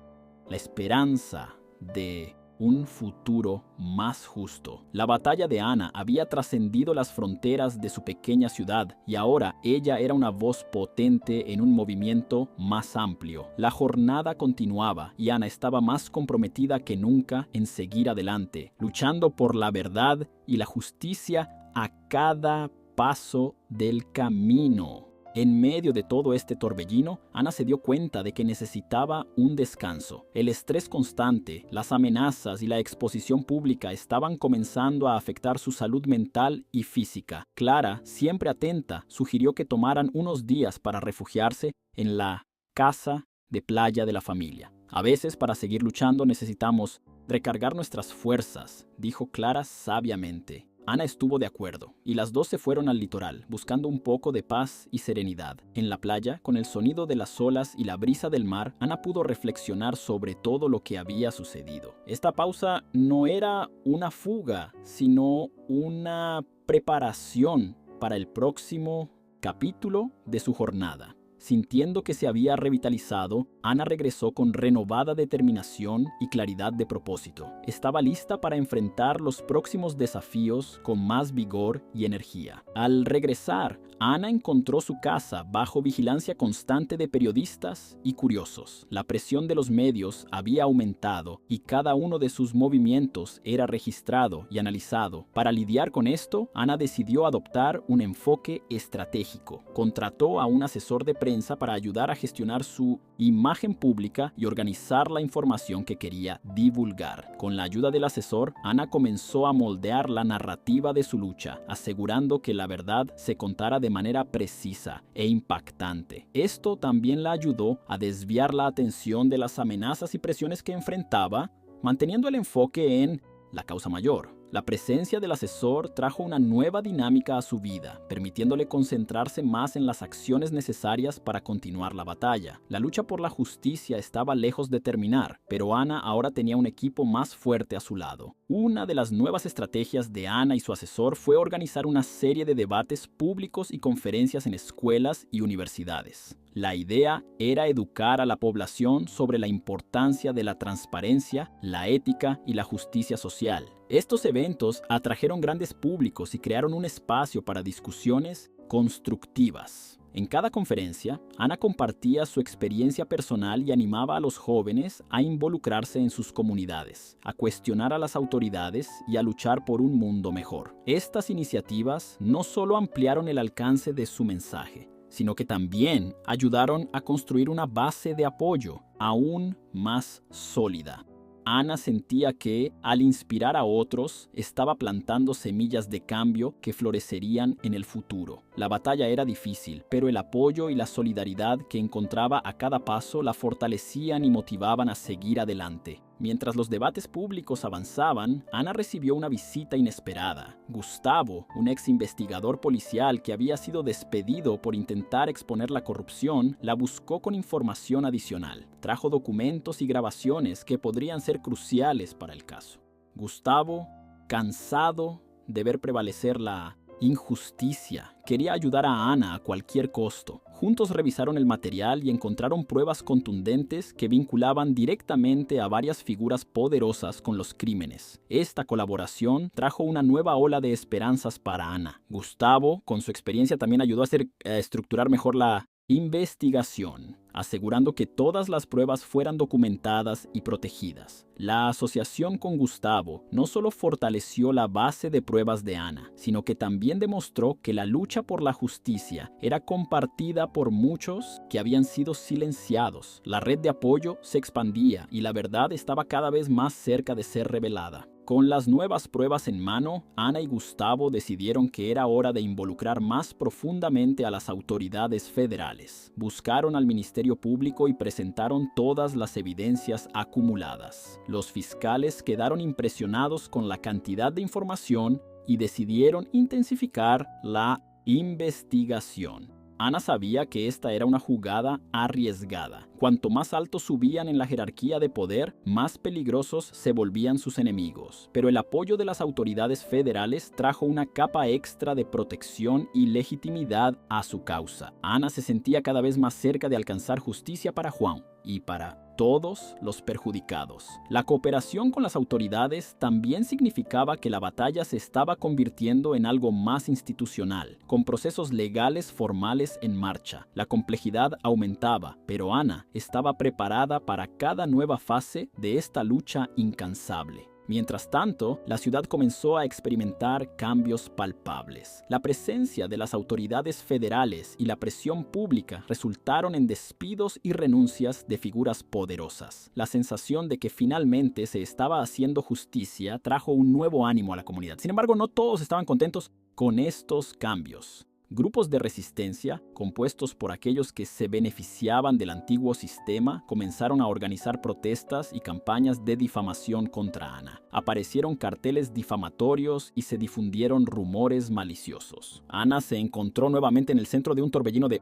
la esperanza de un futuro más justo. La batalla de Ana había trascendido las fronteras de su pequeña ciudad y ahora ella era una voz potente en un movimiento más amplio. La jornada continuaba y Ana estaba más comprometida que nunca en seguir adelante, luchando por la verdad y la justicia a cada paso del camino. En medio de todo este torbellino, Ana se dio cuenta de que necesitaba un descanso. El estrés constante, las amenazas y la exposición pública estaban comenzando a afectar su salud mental y física. Clara, siempre atenta, sugirió que tomaran unos días para refugiarse en la casa de playa de la familia. A veces, para seguir luchando, necesitamos recargar nuestras fuerzas, dijo Clara sabiamente. Ana estuvo de acuerdo, y las dos se fueron al litoral, buscando un poco de paz y serenidad. En la playa, con el sonido de las olas y la brisa del mar, Ana pudo reflexionar sobre todo lo que había sucedido. Esta pausa no era una fuga, sino una preparación para el próximo capítulo de su jornada. Sintiendo que se había revitalizado, Ana regresó con renovada determinación y claridad de propósito. Estaba lista para enfrentar los próximos desafíos con más vigor y energía. Al regresar, Ana encontró su casa bajo vigilancia constante de periodistas y curiosos. La presión de los medios había aumentado y cada uno de sus movimientos era registrado y analizado. Para lidiar con esto, Ana decidió adoptar un enfoque estratégico. Contrató a un asesor de prensa para ayudar a gestionar su imagen pública y organizar la información que quería divulgar. Con la ayuda del asesor, Ana comenzó a moldear la narrativa de su lucha, asegurando que la verdad se contara de manera precisa e impactante. Esto también la ayudó a desviar la atención de las amenazas y presiones que enfrentaba, manteniendo el enfoque en la causa mayor. La presencia del asesor trajo una nueva dinámica a su vida, permitiéndole concentrarse más en las acciones necesarias para continuar la batalla. La lucha por la justicia estaba lejos de terminar, pero Ana ahora tenía un equipo más fuerte a su lado. Una de las nuevas estrategias de Ana y su asesor fue organizar una serie de debates públicos y conferencias en escuelas y universidades. La idea era educar a la población sobre la importancia de la transparencia, la ética y la justicia social. Estos eventos atrajeron grandes públicos y crearon un espacio para discusiones constructivas. En cada conferencia, Ana compartía su experiencia personal y animaba a los jóvenes a involucrarse en sus comunidades, a cuestionar a las autoridades y a luchar por un mundo mejor. Estas iniciativas no solo ampliaron el alcance de su mensaje, sino que también ayudaron a construir una base de apoyo aún más sólida. Ana sentía que, al inspirar a otros, estaba plantando semillas de cambio que florecerían en el futuro. La batalla era difícil, pero el apoyo y la solidaridad que encontraba a cada paso la fortalecían y motivaban a seguir adelante. Mientras los debates públicos avanzaban, Ana recibió una visita inesperada. Gustavo, un ex investigador policial que había sido despedido por intentar exponer la corrupción, la buscó con información adicional. Trajo documentos y grabaciones que podrían ser cruciales para el caso. Gustavo, cansado de ver prevalecer la injusticia, quería ayudar a Ana a cualquier costo. Juntos revisaron el material y encontraron pruebas contundentes que vinculaban directamente a varias figuras poderosas con los crímenes. Esta colaboración trajo una nueva ola de esperanzas para Ana. Gustavo, con su experiencia, también ayudó a estructurar mejor la investigación, asegurando que todas las pruebas fueran documentadas y protegidas. La asociación con Gustavo no solo fortaleció la base de pruebas de Ana, sino que también demostró que la lucha por la justicia era compartida por muchos que habían sido silenciados. La red de apoyo se expandía y la verdad estaba cada vez más cerca de ser revelada. Con las nuevas pruebas en mano, Ana y Gustavo decidieron que era hora de involucrar más profundamente a las autoridades federales. Buscaron al Ministerio Público y presentaron todas las evidencias acumuladas. Los fiscales quedaron impresionados con la cantidad de información y decidieron intensificar la investigación. Ana sabía que esta era una jugada arriesgada. Cuanto más alto subían en la jerarquía de poder, más peligrosos se volvían sus enemigos. Pero el apoyo de las autoridades federales trajo una capa extra de protección y legitimidad a su causa. Ana se sentía cada vez más cerca de alcanzar justicia para Juan y para todos los perjudicados. La cooperación con las autoridades también significaba que la batalla se estaba convirtiendo en algo más institucional, con procesos legales formales en marcha. La complejidad aumentaba, pero Ana estaba preparada para cada nueva fase de esta lucha incansable. Mientras tanto, la ciudad comenzó a experimentar cambios palpables. La presencia de las autoridades federales y la presión pública resultaron en despidos y renuncias de figuras poderosas. La sensación de que finalmente se estaba haciendo justicia trajo un nuevo ánimo a la comunidad. Sin embargo, no todos estaban contentos con estos cambios. Grupos de resistencia, compuestos por aquellos que se beneficiaban del antiguo sistema, comenzaron a organizar protestas y campañas de difamación contra Ana. Aparecieron carteles difamatorios y se difundieron rumores maliciosos. Ana se encontró nuevamente en el centro de un torbellino de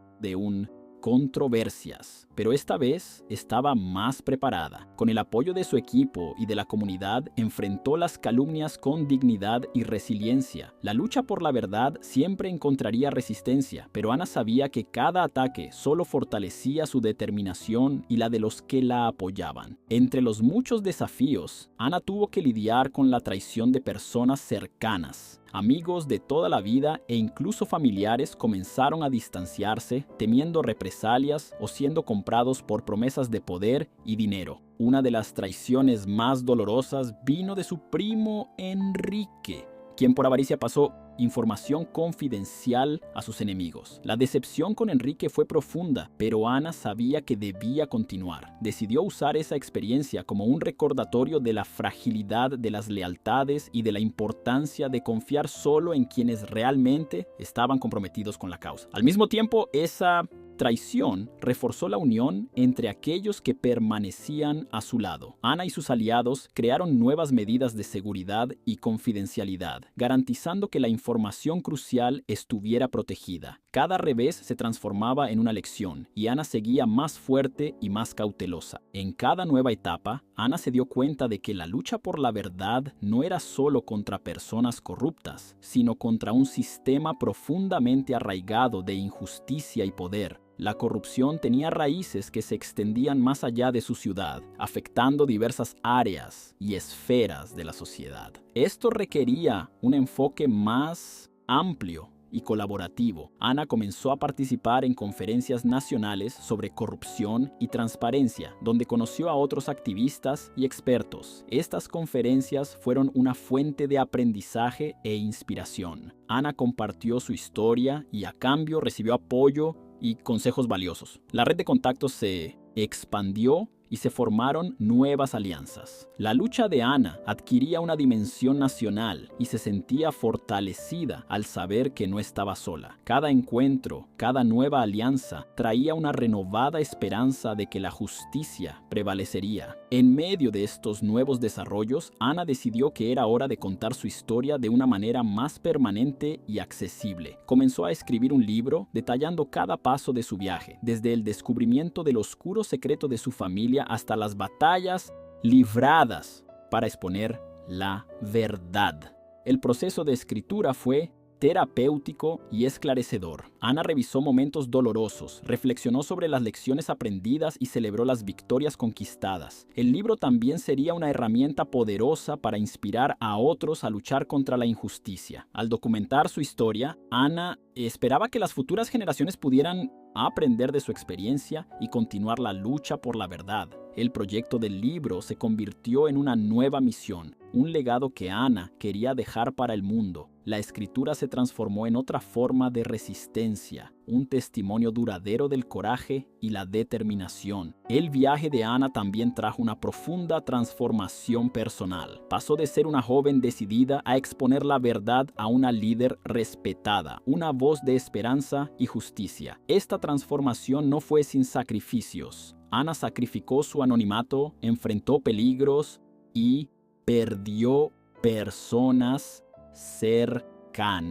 controversias, pero esta vez estaba más preparada. Con el apoyo de su equipo y de la comunidad, enfrentó las calumnias con dignidad y resiliencia. La lucha por la verdad siempre encontraría resistencia, pero Ana sabía que cada ataque solo fortalecía su determinación y la de los que la apoyaban. Entre los muchos desafíos, Ana tuvo que lidiar con la traición de personas cercanas. Amigos de toda la vida e incluso familiares comenzaron a distanciarse, temiendo represalias o siendo comprados por promesas de poder y dinero. Una de las traiciones más dolorosas vino de su primo Enrique, quien por avaricia pasó información confidencial a sus enemigos. La decepción con Enrique fue profunda, pero Ana sabía que debía continuar. Decidió usar esa experiencia como un recordatorio de la fragilidad de las lealtades y de la importancia de confiar solo en quienes realmente estaban comprometidos con la causa. Al mismo tiempo, esa traición reforzó la unión entre aquellos que permanecían a su lado. Ana y sus aliados crearon nuevas medidas de seguridad y confidencialidad, garantizando que la información crucial estuviera protegida. Cada revés se transformaba en una lección, y Ana seguía más fuerte y más cautelosa. En cada nueva etapa, Ana se dio cuenta de que la lucha por la verdad no era solo contra personas corruptas, sino contra un sistema profundamente arraigado de injusticia y poder. La corrupción tenía raíces que se extendían más allá de su ciudad, afectando diversas áreas y esferas de la sociedad. Esto requería un enfoque más amplio y colaborativo. Ana comenzó a participar en conferencias nacionales sobre corrupción y transparencia, donde conoció a otros activistas y expertos. Estas conferencias fueron una fuente de aprendizaje e inspiración. Ana compartió su historia y a cambio recibió apoyo y consejos valiosos. La red de contactos se expandió y se formaron nuevas alianzas. La lucha de Ana adquiría una dimensión nacional y se sentía fortalecida al saber que no estaba sola. Cada encuentro, cada nueva alianza traía una renovada esperanza de que la justicia prevalecería. En medio de estos nuevos desarrollos, Ana decidió que era hora de contar su historia de una manera más permanente y accesible. Comenzó a escribir un libro detallando cada paso de su viaje, desde el descubrimiento del oscuro secreto de su familia hasta las batallas libradas para exponer la verdad. El proceso de escritura fue terapéutico y esclarecedor. Ana revisó momentos dolorosos, reflexionó sobre las lecciones aprendidas y celebró las victorias conquistadas. El libro también sería una herramienta poderosa para inspirar a otros a luchar contra la injusticia. Al documentar su historia, Ana esperaba que las futuras generaciones pudieran aprender de su experiencia y continuar la lucha por la verdad. El proyecto del libro se convirtió en una nueva misión, un legado que Ana quería dejar para el mundo. La escritura se transformó en otra forma de resistencia, un testimonio duradero del coraje y la determinación. El viaje de Ana también trajo una profunda transformación personal. Pasó de ser una joven decidida a exponer la verdad a una líder respetada, una voz de esperanza y justicia. Esta transformación no fue sin sacrificios. Ana sacrificó su anonimato, enfrentó peligros y perdió personas cercanas.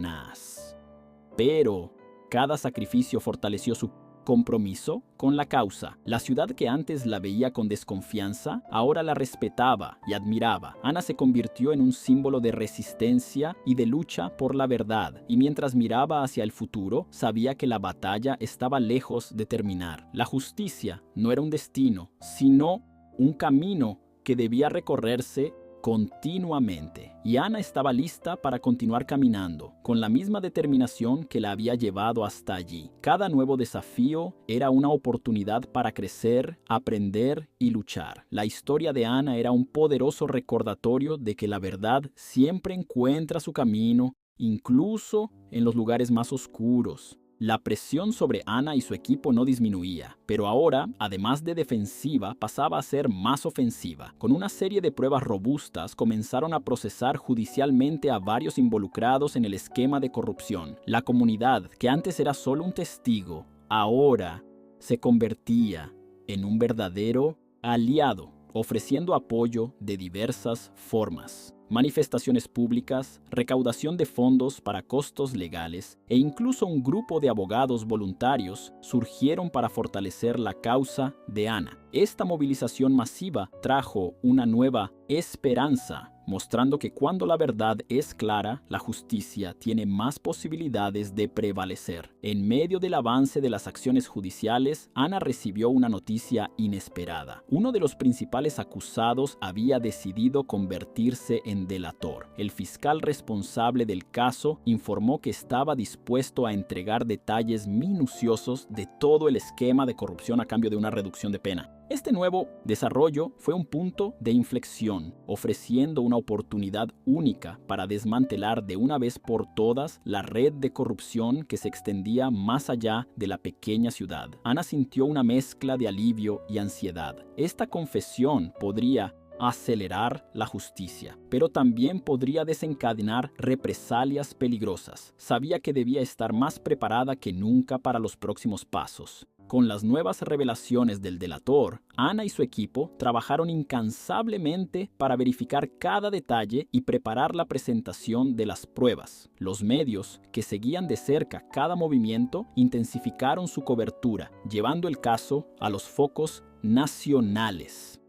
Pero cada sacrificio fortaleció su compromiso con la causa. La ciudad que antes la veía con desconfianza, ahora la respetaba y admiraba. Ana se convirtió en un símbolo de resistencia y de lucha por la verdad, y mientras miraba hacia el futuro, sabía que la batalla estaba lejos de terminar. La justicia no era un destino, sino un camino que debía recorrerse continuamente, y Ana estaba lista para continuar caminando, con la misma determinación que la había llevado hasta allí. Cada nuevo desafío era una oportunidad para crecer, aprender y luchar. La historia de Ana era un poderoso recordatorio de que la verdad siempre encuentra su camino, incluso en los lugares más oscuros. La presión sobre Ana y su equipo no disminuía, pero ahora, además de defensiva, pasaba a ser más ofensiva. Con una serie de pruebas robustas, comenzaron a procesar judicialmente a varios involucrados en el esquema de corrupción. La comunidad, que antes era solo un testigo, ahora se convertía en un verdadero aliado, ofreciendo apoyo de diversas formas. Manifestaciones públicas, recaudación de fondos para costos legales e incluso un grupo de abogados voluntarios surgieron para fortalecer la causa de Ana. Esta movilización masiva trajo una nueva esperanza, mostrando que cuando la verdad es clara, la justicia tiene más posibilidades de prevalecer. En medio del avance de las acciones judiciales, Ana recibió una noticia inesperada. Uno de los principales acusados había decidido convertirse en delator. El fiscal responsable del caso informó que estaba dispuesto a entregar detalles minuciosos de todo el esquema de corrupción a cambio de una reducción de pena. Este nuevo desarrollo fue un punto de inflexión, ofreciendo una oportunidad única para desmantelar de una vez por todas la red de corrupción que se extendía más allá de la pequeña ciudad. Ana sintió una mezcla de alivio y ansiedad. Esta confesión podría acelerar la justicia, pero también podría desencadenar represalias peligrosas. Sabía que debía estar más preparada que nunca para los próximos pasos. Con las nuevas revelaciones del delator, Ana y su equipo trabajaron incansablemente para verificar cada detalle y preparar la presentación de las pruebas. Los medios, que seguían de cerca cada movimiento, intensificaron su cobertura, llevando el caso a los focos nacionales.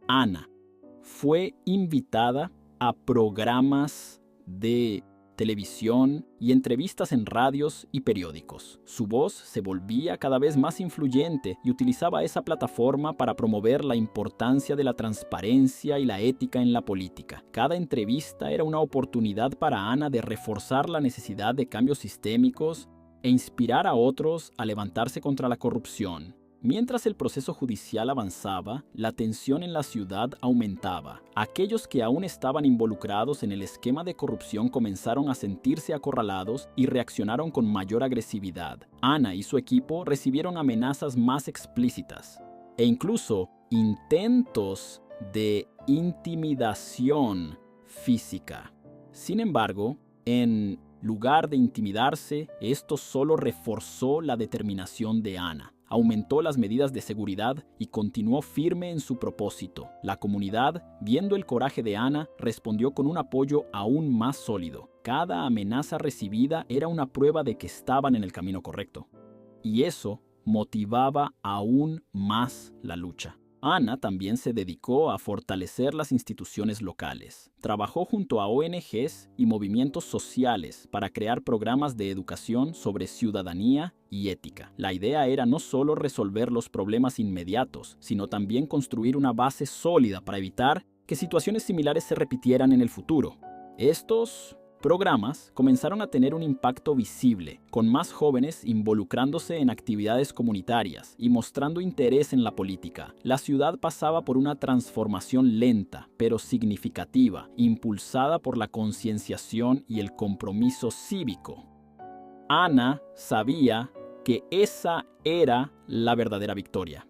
Ana fue invitada a programas de televisión y entrevistas en radios y periódicos. Su voz se volvía cada vez más influyente y utilizaba esa plataforma para promover la importancia de la transparencia y la ética en la política. Cada entrevista era una oportunidad para Ana de reforzar la necesidad de cambios sistémicos e inspirar a otros a levantarse contra la corrupción. Mientras el proceso judicial avanzaba, la tensión en la ciudad aumentaba. Aquellos que aún estaban involucrados en el esquema de corrupción comenzaron a sentirse acorralados y reaccionaron con mayor agresividad. Ana y su equipo recibieron amenazas más explícitas e incluso intentos de intimidación física. Sin embargo, en lugar de intimidarse, esto solo reforzó la determinación de Ana. Aumentó las medidas de seguridad y continuó firme en su propósito. La comunidad, viendo el coraje de Ana, respondió con un apoyo aún más sólido. Cada amenaza recibida era una prueba de que estaban en el camino correcto. Y eso motivaba aún más la lucha. Ana también se dedicó a fortalecer las instituciones locales. Trabajó junto a ONGs y movimientos sociales para crear programas de educación sobre ciudadanía y ética. La idea era no solo resolver los problemas inmediatos, sino también construir una base sólida para evitar que situaciones similares se repitieran en el futuro. Estos programas comenzaron a tener un impacto visible, con más jóvenes involucrándose en actividades comunitarias y mostrando interés en la política. La ciudad pasaba por una transformación lenta, pero significativa, impulsada por la concienciación y el compromiso cívico. Ana sabía que esa era la verdadera victoria: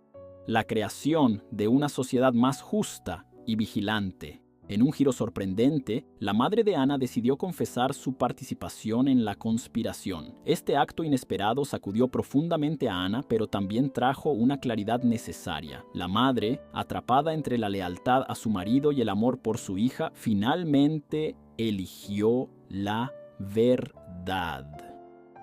la creación de una sociedad más justa y vigilante. En un giro sorprendente, la madre de Ana decidió confesar su participación en la conspiración. Este acto inesperado sacudió profundamente a Ana, pero también trajo una claridad necesaria. La madre, atrapada entre la lealtad a su marido y el amor por su hija, finalmente eligió la verdad.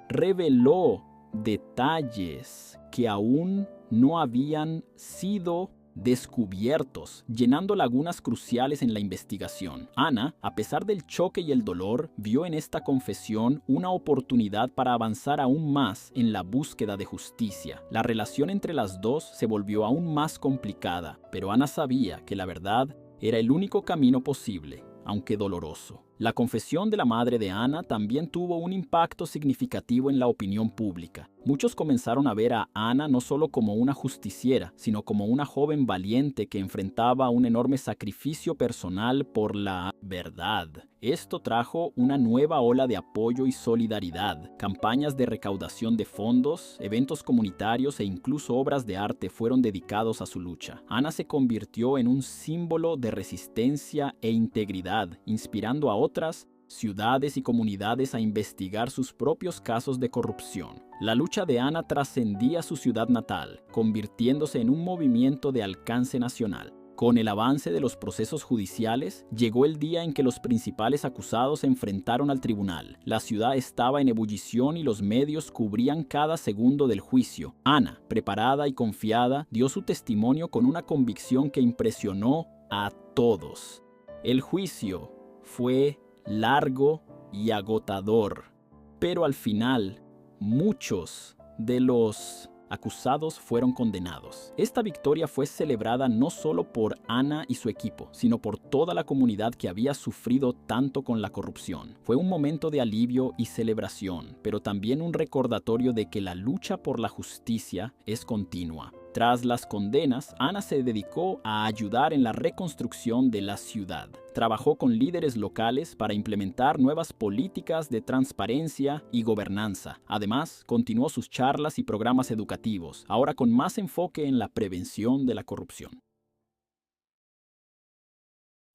Reveló detalles que aún no habían sido descubiertos, llenando lagunas cruciales en la investigación. Ana, a pesar del choque y el dolor, vio en esta confesión una oportunidad para avanzar aún más en la búsqueda de justicia. La relación entre las dos se volvió aún más complicada, pero Ana sabía que la verdad era el único camino posible, aunque doloroso. La confesión de la madre de Ana también tuvo un impacto significativo en la opinión pública. Muchos comenzaron a ver a Ana no solo como una justiciera, sino como una joven valiente que enfrentaba un enorme sacrificio personal por la verdad. Esto trajo una nueva ola de apoyo y solidaridad. Campañas de recaudación de fondos, eventos comunitarios e incluso obras de arte fueron dedicados a su lucha. Ana se convirtió en un símbolo de resistencia e integridad, inspirando a otras ciudades y comunidades a investigar sus propios casos de corrupción. La lucha de Ana trascendía su ciudad natal, convirtiéndose en un movimiento de alcance nacional. Con el avance de los procesos judiciales, llegó el día en que los principales acusados se enfrentaron al tribunal. La ciudad estaba en ebullición y los medios cubrían cada segundo del juicio. Ana, preparada y confiada, dio su testimonio con una convicción que impresionó a todos. El juicio fue largo y agotador, pero al final, muchos de los acusados fueron condenados. Esta victoria fue celebrada no solo por Ana y su equipo, sino por toda la comunidad que había sufrido tanto con la corrupción. Fue un momento de alivio y celebración, pero también un recordatorio de que la lucha por la justicia es continua. Tras las condenas, Ana se dedicó a ayudar en la reconstrucción de la ciudad. Trabajó con líderes locales para implementar nuevas políticas de transparencia y gobernanza. Además, continuó sus charlas y programas educativos, ahora con más enfoque en la prevención de la corrupción.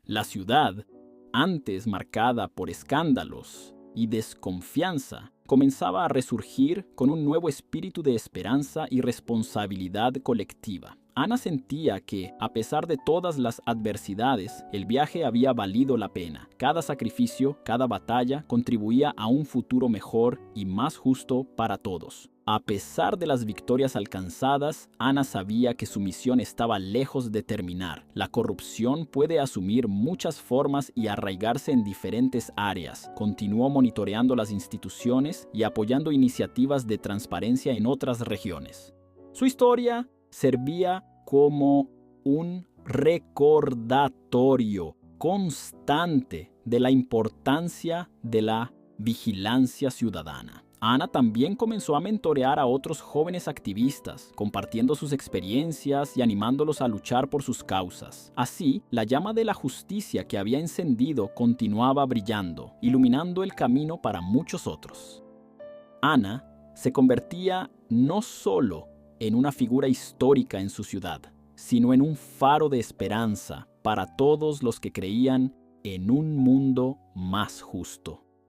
La ciudad, antes marcada por escándalos y desconfianza, comenzaba a resurgir con un nuevo espíritu de esperanza y responsabilidad colectiva. Ana sentía que, a pesar de todas las adversidades, el viaje había valido la pena. Cada sacrificio, cada batalla, contribuía a un futuro mejor y más justo para todos. A pesar de las victorias alcanzadas, Ana sabía que su misión estaba lejos de terminar. La corrupción puede asumir muchas formas y arraigarse en diferentes áreas. Continuó monitoreando las instituciones y apoyando iniciativas de transparencia en otras regiones. Su historia servía como un recordatorio constante de la importancia de la vigilancia ciudadana. Ana también comenzó a mentorear a otros jóvenes activistas, compartiendo sus experiencias y animándolos a luchar por sus causas. Así, la llama de la justicia que había encendido continuaba brillando, iluminando el camino para muchos otros. Ana se convertía no solo en una figura histórica en su ciudad, sino en un faro de esperanza para todos los que creían en un mundo más justo.